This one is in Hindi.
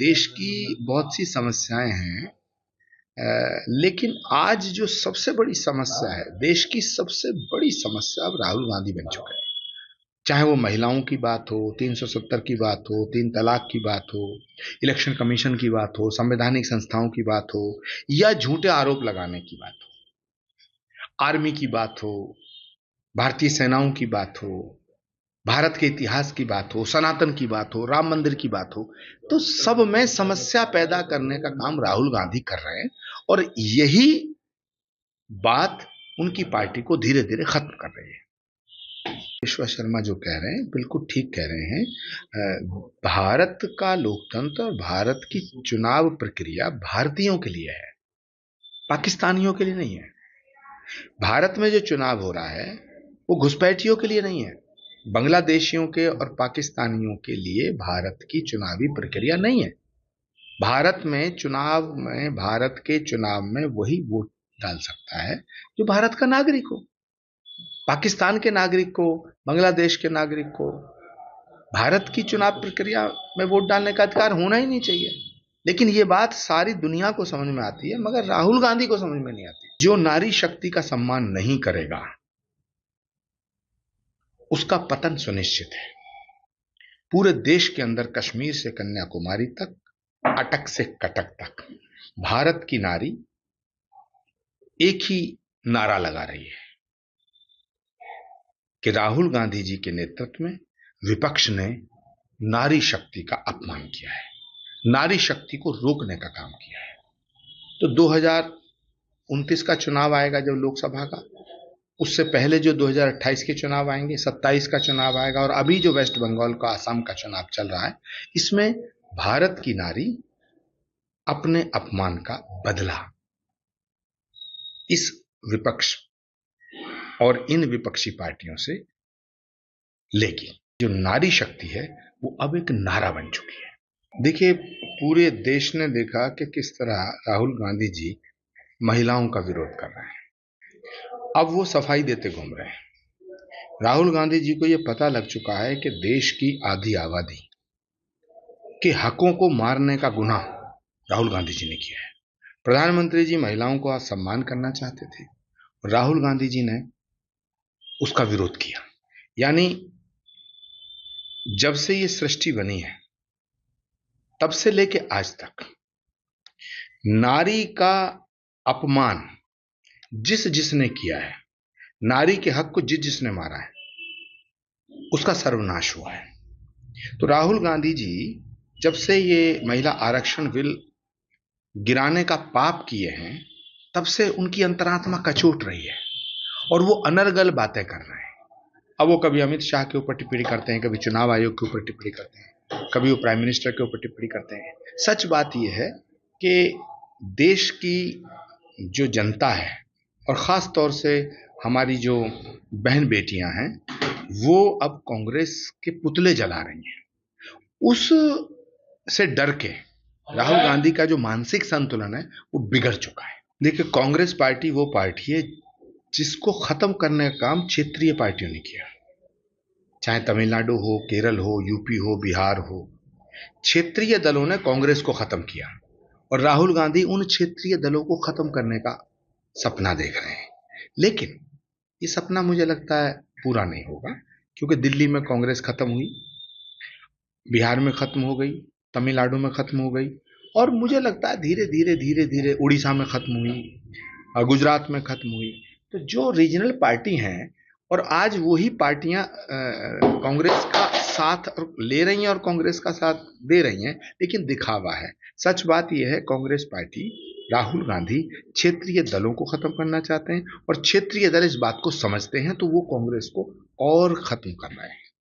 देश की बहुत सी समस्याएं हैं, लेकिन आज जो सबसे बड़ी समस्या है, देश की सबसे बड़ी समस्या अब राहुल गांधी बन चुके हैं। चाहे वो महिलाओं की बात हो, 370 की बात हो, 3 तलाक की बात हो, इलेक्शन कमीशन की बात हो, संवैधानिक संस्थाओं की बात हो, या झूठे आरोप लगाने की बात हो, आर्मी की बात हो, भारतीय सेनाओं की बात हो, भारत के इतिहास की बात हो, सनातन की बात हो, राम मंदिर की बात हो, तो सब में समस्या पैदा करने का काम राहुल गांधी कर रहे हैं। और यही बात उनकी पार्टी को धीरे धीरे खत्म कर रही है। विश्वा शर्मा जो कह रहे हैं बिल्कुल ठीक कह रहे हैं। भारत का लोकतंत्र और भारत की चुनाव प्रक्रिया भारतीयों के लिए है, पाकिस्तानियों के लिए नहीं है। भारत में जो चुनाव हो रहा है वो घुसपैठियों के लिए नहीं है, बांग्लादेशियों के और पाकिस्तानियों के लिए भारत की चुनावी प्रक्रिया नहीं है। भारत के चुनाव में वही वोट डाल सकता है जो भारत का नागरिक हो। पाकिस्तान के नागरिक को, बांग्लादेश के नागरिक को भारत की चुनाव प्रक्रिया में वोट डालने का अधिकार होना ही नहीं चाहिए। लेकिन ये बात सारी दुनिया को समझ में आती है, मगर राहुल गांधी को समझ में नहीं आती। जो नारी शक्ति का सम्मान नहीं करेगा उसका पतन सुनिश्चित है। पूरे देश के अंदर कश्मीर से कन्याकुमारी तक, अटक से कटक तक भारत की नारी एक ही नारा लगा रही है कि राहुल गांधी जी के नेतृत्व में विपक्ष ने नारी शक्ति का अपमान किया है, नारी शक्ति को रोकने का काम किया है। तो 2029 का चुनाव आएगा जब लोकसभा का, उससे पहले जो 2028 के चुनाव आएंगे, 27 का चुनाव आएगा, और अभी जो वेस्ट बंगाल का, असम का चुनाव चल रहा है, इसमें भारत की नारी अपने अपमान का बदला इस विपक्ष और इन विपक्षी पार्टियों से लेगी। जो नारी शक्ति है वो अब एक नारा बन चुकी है। देखिए, पूरे देश ने देखा कि किस तरह राहुल गांधी जी महिलाओं का विरोध कर रहे हैं। अब वो सफाई देते घूम रहे हैं। राहुल गांधी जी को यह पता लग चुका है कि देश की आधी आबादी के हकों को मारने का गुनाह राहुल गांधी जी ने किया है। प्रधानमंत्री जी महिलाओं को आज सम्मान करना चाहते थे, राहुल गांधी जी ने उसका विरोध किया। यानी जब से ये सृष्टि बनी है तब से लेके आज तक नारी का अपमान जिस जिसने किया है, नारी के हक को जिस जिसने मारा है, उसका सर्वनाश हुआ है। तो राहुल गांधी जी जब से ये महिला आरक्षण बिल गिराने का पाप किए हैं, तब से उनकी अंतरात्मा कचोट रही है और वो अनर्गल बातें कर रहे हैं। अब वो कभी अमित शाह के ऊपर टिप्पणी करते हैं, कभी चुनाव आयोग के ऊपर टिप्पणी करते हैं, कभी वो प्राइम मिनिस्टर के ऊपर टिप्पणी करते हैं। सच बात यह है कि देश की जो जनता है और खास तौर से हमारी जो बहन बेटियां हैं, वो अब कांग्रेस के पुतले जला रही हैं। उस से डर के राहुल गांधी का जो मानसिक संतुलन है वो बिगड़ चुका है। देखिए, कांग्रेस पार्टी वो पार्टी है जिसको खत्म करने का काम क्षेत्रीय पार्टियों ने किया। चाहे तमिलनाडु हो, केरल हो, यूपी हो, बिहार हो, क्षेत्रीय दलों ने कांग्रेस को खत्म किया और राहुल गांधी उन क्षेत्रीय दलों को खत्म करने का सपना देख रहे हैं। लेकिन ये सपना मुझे लगता है पूरा नहीं होगा, क्योंकि दिल्ली में कांग्रेस खत्म हुई, बिहार में खत्म हो गई, तमिलनाडु में खत्म हो गई, और मुझे लगता है धीरे धीरे धीरे धीरे उड़ीसा में खत्म हुई, गुजरात में खत्म हुई। तो जो रीजनल पार्टी हैं, और आज वही पार्टियां कांग्रेस का साथ ले रही हैं और कांग्रेस का साथ दे रही हैं, लेकिन दिखावा है। सच बात यह है, कांग्रेस पार्टी, राहुल गांधी क्षेत्रीय दलों को खत्म करना चाहते हैं और क्षेत्रीय दल इस बात को समझते हैं, तो वो कांग्रेस को और खत्म कर रहे हैं।